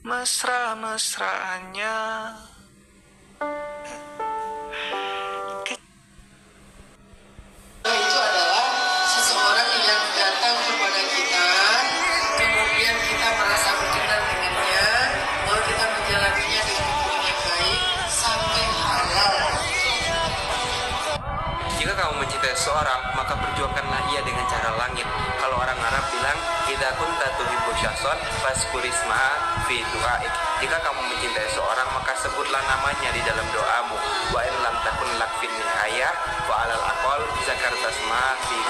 Mesra-mesraannya. Itu adalah seseorang yang datang kepada kita, kemudian kita merasa berkenan dengannya, lalu kita menjalaninya dengan hubungan yang baik sampai halal. Jika kamu mencintai seseorang, maka perjuangkanlah ia dengan cara langit. Kalau orang Arab bilang, "Idza kunta tuhibbu syakhsan fazkurismahu fi du'aik." Jika kamu mencintai seseorang, maka sebutlah namanya di dalam doamu. Wa in lam takun lak fin nihayah wa alal aqal zakarta ismahu fi.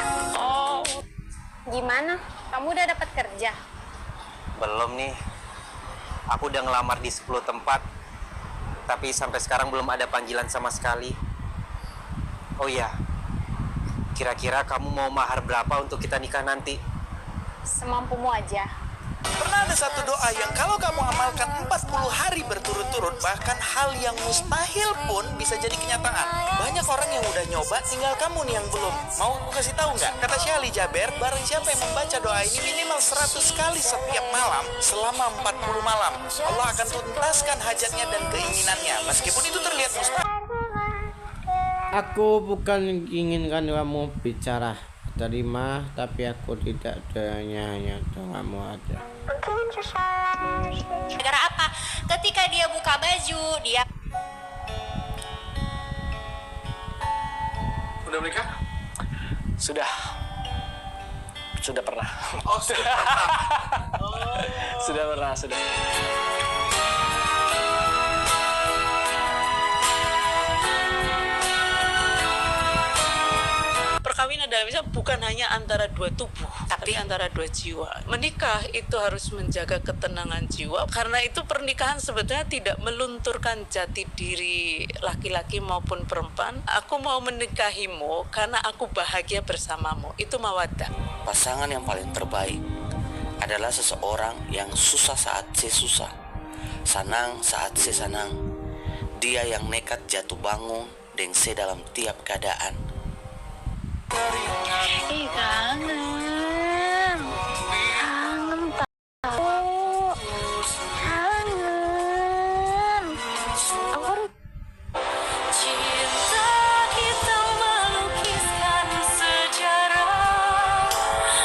Gimana? Kamu udah dapat kerja? Belum nih. Aku udah ngelamar di 10 tempat, tapi sampai sekarang belum ada panggilan sama sekali. Oh iya, kira-kira kamu mau mahar berapa untuk kita nikah nanti? Semampumu aja. Pernah ada satu doa yang kalau kamu amalkan 40 hari berturut-turut, bahkan hal yang mustahil pun bisa jadi kenyataan. Banyak orang yang udah nyoba, tinggal kamu nih yang belum. Mau aku kasih tahu nggak? Kata Syekh Ali Jaber, barang siapa yang membaca doa ini minimal 100 kali setiap malam selama 40 malam, Allah akan tuntaskan hajatnya dan keinginannya, meskipun itu terlihat mustahil. Aku bukan inginkan kamu bicara terima, tapi aku tidak hanya kamu ada. Gara apa? Ketika dia buka baju, dia Udah menikah? Sudah pernah. Oh, sudah pernah. Sudah pernah. Perkawinan dalam Islam bukan hanya antara dua tubuh, tapi antara dua jiwa. Menikah itu harus menjaga ketenangan jiwa, karena itu pernikahan sebetulnya tidak melunturkan jati diri laki-laki maupun perempuan. Aku mau menikahimu karena aku bahagia bersamamu. Itu mawaddah. Pasangan yang paling terbaik adalah seseorang yang susah saat susah, senang saat senang. Dia yang nekat jatuh bangun dan dalam tiap keadaan. kangen tahu, kangen. Cinta kita melukiskan sejarah,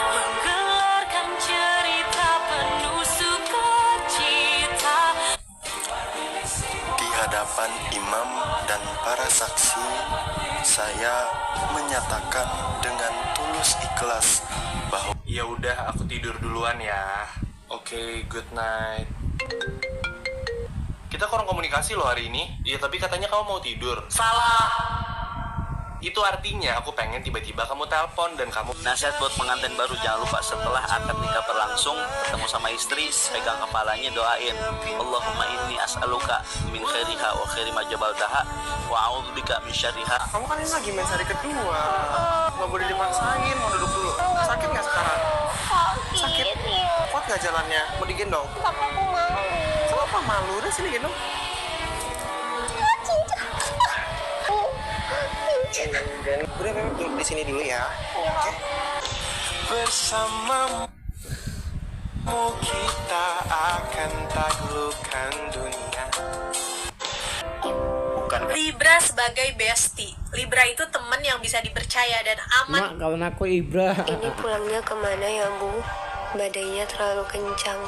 menggelarkan cerita penuh sukacita. Di hadapan imam dan para saksi, saya menyatakan dengan tulus ikhlas bahwa Ya udah, aku tidur duluan ya. Oke, good night. Kita kurang komunikasi loh hari ini. Iya, tapi katanya kamu mau tidur. Salah. Itu artinya aku pengen tiba-tiba kamu telepon dan kamu. Nasihat buat pengantin baru, jangan lupa setelah akad nikah berlangsung, ketemu sama istri, pegang kepalanya, doain, Allahumma inni as'aluka min khairiha wa khairi ma jabaltaha wa a'udzubika min syarriha. Kamu kan ini lagi mens hari kedua. Nggak boleh dipaksain, mau duduk dulu. Sakit nggak sekarang? Sakit. Kuat nggak jalannya? Mau digendong? Papa aku mau. Kenapa malu? Udah sini gendong. Udah memang duduk di sini dulu ya. Oke. Bersamamu kita akan taklukkan dunia. Libra sebagai bestie. Libra itu teman yang bisa dipercaya dan aman. Mak, kawan aku Ibra. Ini pulangnya kemana ya, Bu? Badainya terlalu kencang,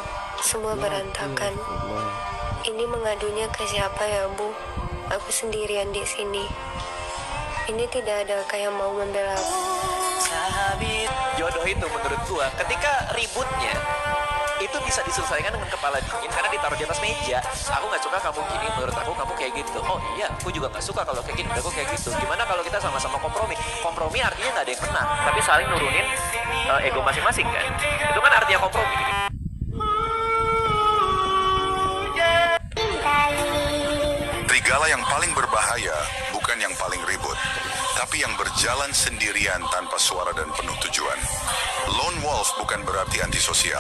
semua berantakan. Ini mengadunya ke siapa ya, Bu? Aku sendirian di sini. Ini tidak ada kayak mau membela aku. Jodoh itu menurut gua, ketika ributnya itu bisa diselesaikan dengan kepala dingin karena ditaruh di atas meja. Aku nggak suka kamu gini, menurut aku kamu kayak gitu. Oh iya, aku juga nggak suka kalau kayak gini, aku kayak gitu. Gimana kalau kita sama-sama kompromi? Kompromi artinya nggak ada yang menang, tapi saling nurunin ego masing-masing kan. Itu kan artinya kompromi. serigala yang paling berbahaya bukan yang paling ribut, tapi yang berjalan sendirian tanpa suara dan penuh tujuan. Lone wolf bukan berarti antisosial,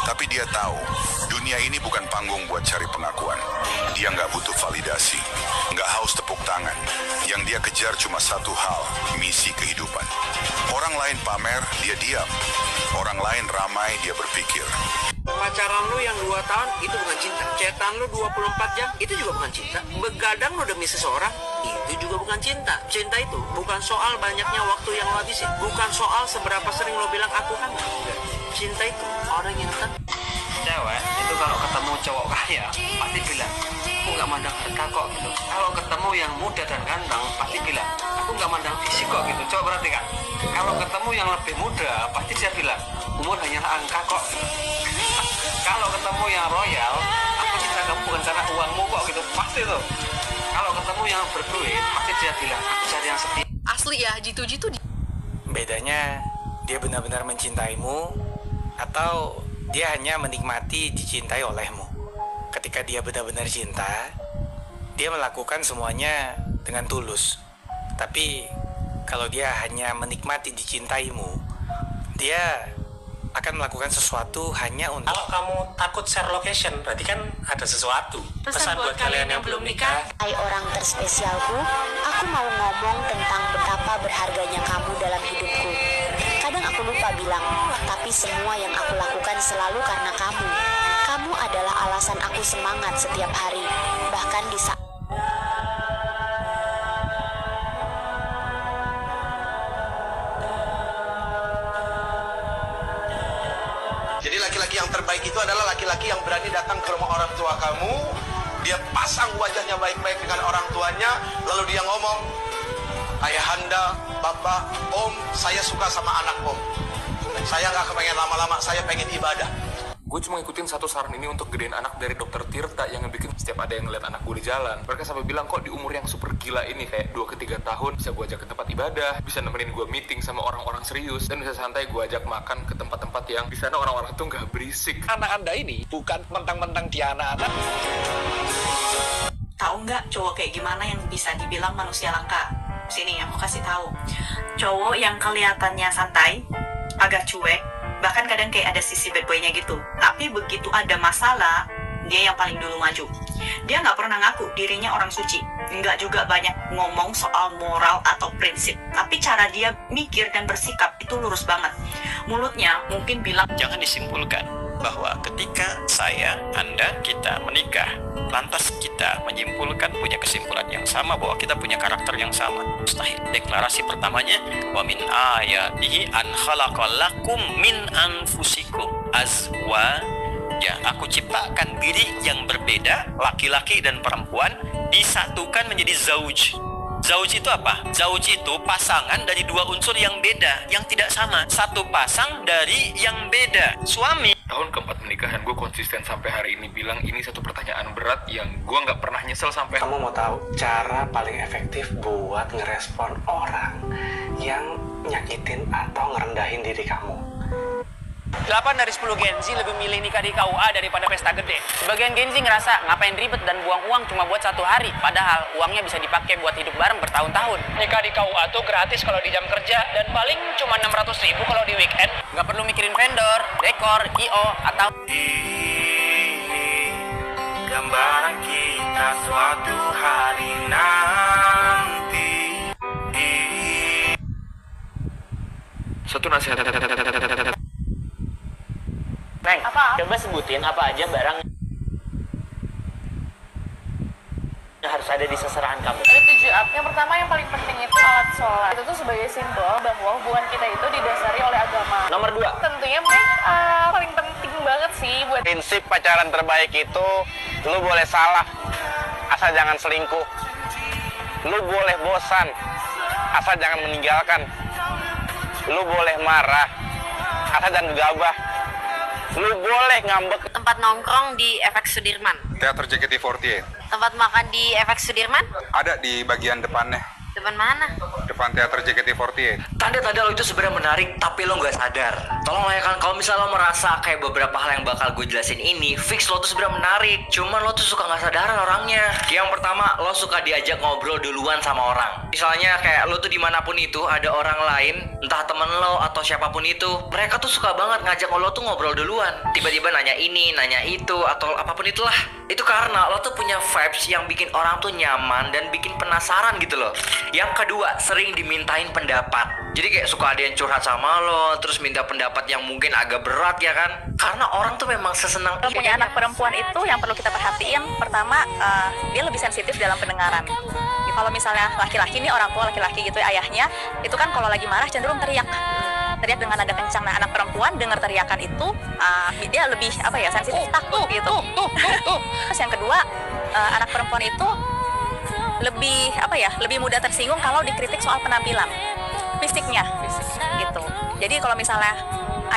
tapi dia tahu dunia ini bukan panggung buat cari pengakuan. Dia nggak butuh validasi, nggak haus tepuk tangan. Yang dia kejar cuma satu hal, misi kehidupan. Orang lain pamer, dia diam. Orang lain ramai, dia berpikir. Pacaran lu yang 2 tahun itu bukan cinta. Chatan lu 24 jam itu juga bukan cinta. Begadang lu demi seseorang itu juga bukan cinta. Cinta itu bukan soal banyaknya waktu yang lo habisin, bukan soal seberapa sering lo bilang aku hamil. Cinta itu orang yang cewek itu kalau ketemu cowok kaya pasti bilang aku nggak mandang harta kok gitu. Kalau ketemu yang muda dan ganteng pasti bilang aku nggak mandang fisik kok gitu. Coba perhatikan, kalau ketemu yang lebih muda pasti dia bilang umur hanyalah angka kok gitu. Kalau ketemu yang royal, aku cinta kamu bukan karena uangmu kok gitu, pasti tuh. Kalau ketemu yang berduit pasti dia bilang aku cari yang setia. Asli ya, jitu-jitu. Bedanya dia benar-benar mencintaimu atau dia hanya menikmati dicintai olehmu. Ketika dia benar-benar cinta, dia melakukan semuanya dengan tulus. Tapi kalau dia hanya menikmati dicintaimu, dia akan melakukan sesuatu hanya untuk... Kalau kamu takut share location, berarti kan ada sesuatu. Pesan buat kalian yang belum nikah. Hai orang terspesialku, aku mau ngomong tentang betapa berharganya kamu dalam hidupku. Kadang aku lupa bilang, tapi semua yang aku lakukan selalu karena kamu. Kamu adalah alasan aku semangat setiap hari, bahkan di saat... Jadi laki-laki yang terbaik itu adalah laki-laki yang berani datang ke rumah orang tua kamu. Dia pasang wajahnya baik-baik dengan orang tuanya, lalu dia ngomong, ayahanda, bapak, om, saya suka sama anak om. Saya nggak kepengen lama-lama, saya pengen ibadah. Gue cuma ngikutin satu saran ini untuk gedein anak dari dokter Tirta yang bikin setiap ada yang ngeliat anak gue di jalan. Mereka sampai bilang kok di umur yang super gila ini kayak 2 ke 3 tahun bisa gue ajak ke tempat ibadah, bisa nemenin gue meeting sama orang-orang serius, dan bisa santai gue ajak makan ke tempat-tempat yang di sana orang-orang tuh nggak berisik. Anak Anda ini bukan mentang-mentang dia anak-anak. Tahu nggak cowok kayak gimana yang bisa dibilang manusia langka? Sini aku kasih tahu. Cowok yang kelihatannya santai, agak cuek, bahkan kadang kayak ada sisi bad boy-nya gitu. Tapi begitu ada masalah, dia yang paling dulu maju. Dia nggak pernah ngaku dirinya orang suci. Nggak juga banyak ngomong soal moral atau prinsip. Tapi cara dia mikir dan bersikap itu lurus banget. Mulutnya mungkin bilang, jangan disimpulkan bahwa ketika saya, Anda, kita menikah, lantas kita menyimpulkan punya kesimpulan yang sama bahwa kita punya karakter yang sama. Mustahil. Deklarasi pertamanya, wa min ayatihi an khalaqalakum min anfusikum azwaja. Aku ciptakan diri yang berbeda, laki-laki dan perempuan disatukan menjadi zauj. Zauj itu apa? Zauj itu pasangan dari 2 unsur yang beda, yang tidak sama. Satu pasang dari yang beda. Suami. Tahun keempat pernikahan gue konsisten sampai hari ini bilang ini satu pertanyaan berat yang gue nggak pernah nyesel sampai. Kamu mau tahu cara paling efektif buat ngerespon orang yang nyakitin atau ngerendahin diri kamu? 8 dari 10 Gen Z lebih milih nikah di KUA daripada pesta gede. Sebagian Gen Z ngerasa ngapain ribet dan buang uang cuma buat 1 hari. Padahal uangnya bisa dipakai buat hidup bareng bertahun-tahun. Nikah di KUA tuh gratis kalau di jam kerja dan paling cuma 600.000 kalau di weekend. Nggak perlu mikirin vendor, dekor, IO, atau... Gambaran kita suatu hari nanti. Satu nasihat. Neng, coba sebutin apa aja barang yang harus ada di seserahan kamu. Ada 7 up. Yang pertama yang paling penting itu alat sholat. Itu tuh sebagai simbol bahwa hubungan kita itu didasari oleh agama. Nomor 2. Tentunya make up. Paling penting banget sih buat... Prinsip pacaran terbaik itu, lu boleh salah, asal jangan selingkuh. Lu boleh bosan, asal jangan meninggalkan. Lu boleh marah, asal jangan gegabah. Lu boleh ngambek. Tempat nongkrong di FX Sudirman. Teater JKT48. Tempat makan di FX Sudirman? Ada di bagian depannya. Depan mana? Depan teater JKT48. Tanda-tanda lo itu sebenarnya menarik, tapi lo nggak sadar. Tolong lah ya kan, kalau misalnya lo merasa kayak beberapa hal yang bakal gue jelasin ini, fix lo tuh sebenarnya menarik. Cuman lo tuh suka nggak sadaran orangnya. Yang pertama, lo suka diajak ngobrol duluan sama orang. Misalnya kayak lo tuh dimanapun itu ada orang lain, entah temen lo atau siapapun itu, mereka tuh suka banget ngajak lo tuh ngobrol duluan. Tiba-tiba nanya ini, nanya itu, atau apapun itulah. Itu karena lo tuh punya vibes yang bikin orang tuh nyaman dan bikin penasaran gitu loh. Yang kedua, sering dimintain pendapat. Jadi kayak suka ada yang curhat sama lo, terus minta pendapat yang mungkin agak berat ya kan? Karena orang tuh memang sesenang Kalau punya anak perempuan itu yang perlu kita perhatiin, pertama dia lebih sensitif dalam pendengaran. Kalau misalnya laki-laki nih, orang tua laki-laki gitu ayahnya, itu kan kalau lagi marah cenderung teriak dengan nada kencang. Nah, anak perempuan dengar teriakan itu dia lebih sensitif, takut gitu. Terus yang kedua, anak perempuan itu lebih mudah tersinggung kalau dikritik soal penampilan fisiknya gitu. Jadi kalau misalnya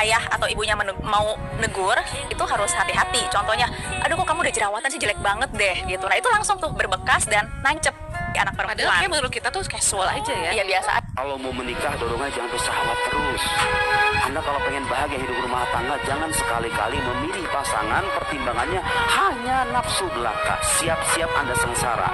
ayah atau ibunya mau negur, itu harus hati-hati. Contohnya, aduh kok kamu udah jerawatan sih, jelek banget deh gitu. Nah itu langsung tuh berbekas dan nancep di anak perempuan. Padahal kayak menurut kita tuh casual aja ya. Iya biasa. Kalau mau menikah dorongnya jangan bersahabat terus. Anda kalau pengen bahagia hidup rumah tangga, jangan sekali-kali memilih pasangan pertimbangannya hanya nafsu belaka. Siap-siap Anda sengsara.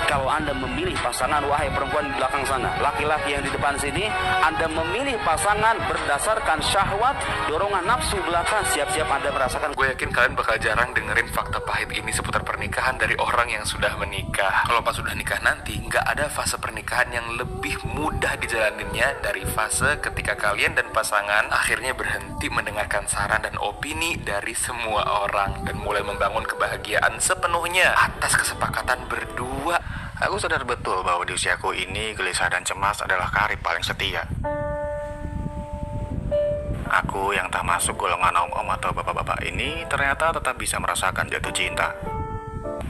Kalau Anda memilih pasangan, wahai perempuan di belakang sana, laki-laki yang di depan sini, Anda memilih pasangan berdasarkan syahwat, dorongan nafsu belaka, siap-siap Anda merasakan. Gue yakin kalian bakal jarang dengerin fakta pahit ini seputar pernikahan dari orang yang sudah menikah. Kalau pas sudah nikah nanti, nggak ada fase pernikahan yang lebih mudah dijalaninnya dari fase ketika kalian dan pasangan akhirnya berhenti mendengarkan saran dan opini dari semua orang dan mulai membangun kebahagiaan sepenuhnya atas kesepakatan berdua. Aku sadar betul bahwa di usiaku ini gelisah dan cemas adalah karib paling setia. Aku yang tak masuk golongan om-om atau bapak-bapak ini ternyata tetap bisa merasakan jatuh cinta.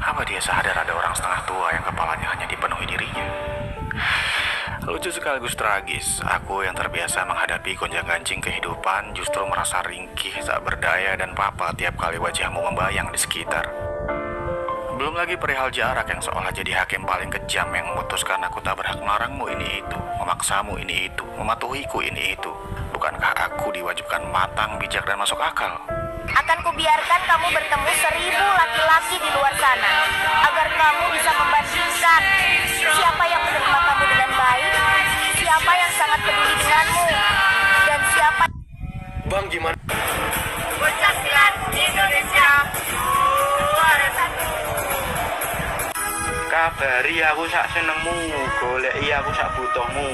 Apa dia sadar ada orang setengah tua yang kepalanya hanya dipenuhi dirinya? Lucu sekaligus tragis, aku yang terbiasa menghadapi gonjang-ganjing kehidupan justru merasa ringkih, tak berdaya dan papa tiap kali wajahmu membayang di sekitar. Belum lagi perihal jarak yang seolah jadi hakim paling kejam yang memutuskan aku tak berhak melarangmu ini itu, memaksamu ini itu, mematuhiku ini itu. Bukankah aku diwajibkan matang, bijak dan masuk akal? Akan kubiarkan kamu bertemu 1000 laki-laki di luar sana, agar kamu bisa membandingkan siapa yang menerima kamu dengan baik, siapa yang sangat peduli denganmu, dan siapa. Bang, gimana? Bocah silat Indonesia juara 1. Kabari aku sak senengmu, goleki aku sak butuhmu.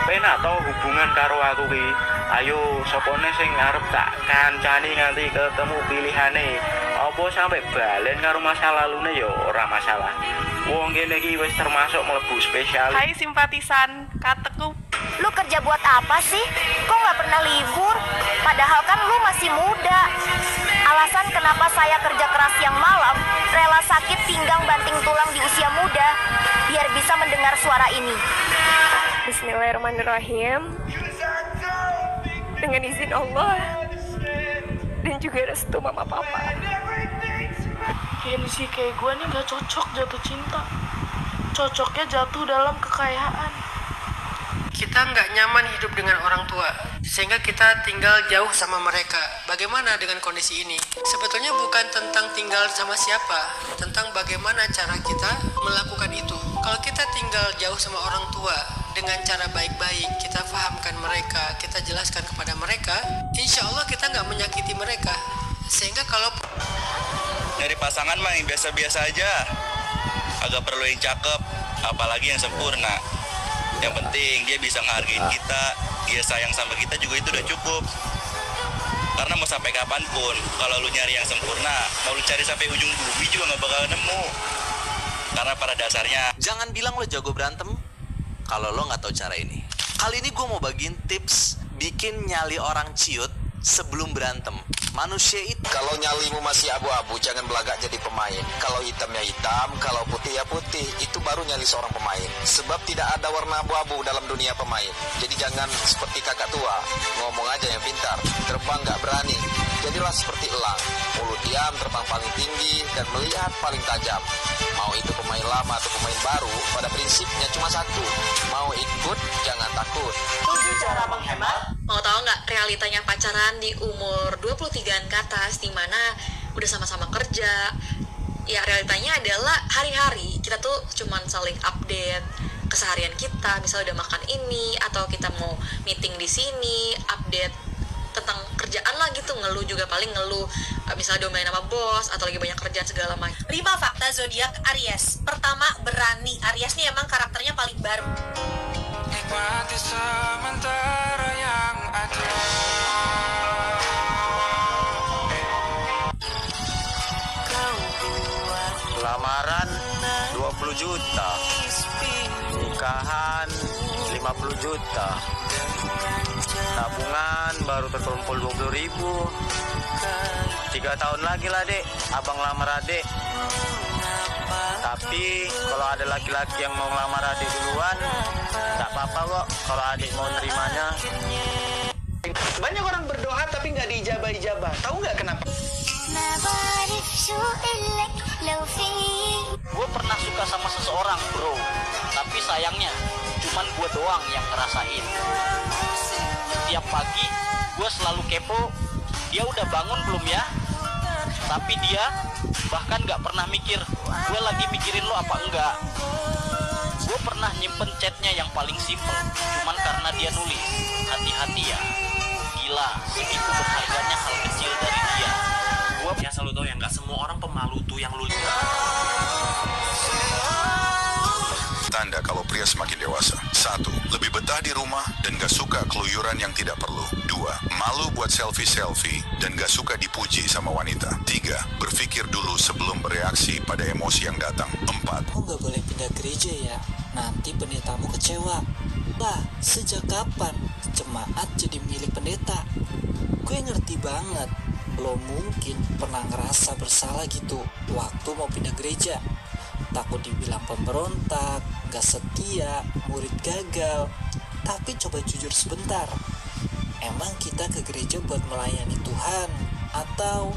Penak to hubungan karo aku ki. Ayo, sopone sing ngarep tak kancani nganti ketemu pilihane. Apa sampai balen karo masa lalune ya ora masalah. Wong kene iki wis termasuk mlebu spesial. Hai simpatisan, kateku. Lu kerja buat apa sih? Kok nggak pernah libur? Padahal kan lu masih muda. Alasan kenapa saya kerja keras siang malam, rela sakit pinggang banting tulang di usia muda, biar bisa mendengar suara ini. Bismillahirrahmanirrahim. Dengan izin Allah dan juga restu mama papa. Gengsi kayak gue nih gak cocok jatuh cinta. Cocoknya jatuh dalam kekayaan. Kita nggak nyaman hidup dengan orang tua, sehingga kita tinggal jauh sama mereka. Bagaimana dengan kondisi ini? Sebetulnya bukan tentang tinggal sama siapa, tentang bagaimana cara kita melakukan itu. Kalau kita tinggal jauh sama orang tua dengan cara baik-baik, kita fahamkan mereka, kita jelaskan kepada mereka, insya Allah kita nggak menyakiti mereka. Sehingga kalau dari pasangan mah yang biasa-biasa aja, agak perlu yang cakep, apalagi yang sempurna. Yang penting dia bisa ngehargain kita, dia sayang sama kita juga itu udah cukup. Karena mau sampai kapanpun, kalau lu nyari yang sempurna, mau lu cari sampai ujung bumi juga nggak bakal nemu. Karena pada dasarnya, jangan bilang lo jago berantem kalau lo nggak tahu cara ini. Kali ini gue mau bagiin tips bikin nyali orang ciut sebelum berantem. Manusia itu kalau nyalimu masih abu-abu, jangan belagak jadi pemain. Kalau hitamnya hitam, kalau putih ya putih. Itu baru nyali seorang pemain. Sebab tidak ada warna abu-abu dalam dunia pemain. Jadi jangan seperti kakak tua, ngomong aja yang pintar, terbang gak berani. Jadilah seperti elang, mulut diam, terbang paling tinggi, dan melihat paling tajam. Mau itu pemain lama atau pemain baru, pada prinsipnya cuma satu. Mau ikut, jangan takut. 7 cara menghemat. Mau tahu nggak realitanya pacaran di umur 23-an ke atas, di mana udah sama-sama kerja? Ya realitanya adalah hari-hari kita tuh cuman saling update keseharian kita, misalnya udah makan ini atau kita mau meeting di sini, update tentang kerjaan lah gitu, ngeluh juga paling ngeluh misalnya domain sama bos atau lagi banyak kerjaan segala macam. 5 fakta zodiak Aries. Pertama, berani. Aries nih emang karakternya paling baru. nikmati sementara yang ada. Lamaran 20 juta, nikahan 50 juta, tabungan baru terkumpul 20 ribu. 3 tahun lagi lah dek, abang lamar adik. Tapi kalau ada laki-laki yang mau ngelamar adik duluan, gak apa-apa kok kalau adik mau nerimanya. Banyak orang berdoa tapi nggak diijabah-ijabah. Tahu nggak kenapa? Gue pernah suka sama seseorang bro, tapi sayangnya cuman gue doang yang ngerasain. Tiap pagi gue selalu kepo, dia udah bangun belum ya? Tapi dia bahkan gak pernah mikir gue lagi mikirin lo apa enggak. Gue pernah nyimpen chatnya yang paling simple, cuman karena dia nulis hati-hati ya. Gila, segitu berharganya hal kecil dari dia. Gue biasa lu tau ya, nggak semua orang pemalu tuh yang lu lihat. Tanda kalau pria semakin dewasa. 1. Lebih betah di rumah dan gak suka keluyuran yang tidak perlu. 2. Malu buat selfie-selfie dan gak suka dipuji sama wanita. 3. Berpikir dulu sebelum bereaksi pada emosi yang datang. 4. Kamu gak boleh pindah gereja ya, nanti pendetamu kecewa. Lah, sejak kapan jemaat jadi milik pendeta? Gue ngerti banget, lo mungkin pernah ngerasa bersalah gitu waktu mau pindah gereja. Takut dibilang pemberontak, gak setia, murid gagal. Tapi coba jujur sebentar, emang kita ke gereja buat melayani Tuhan? Atau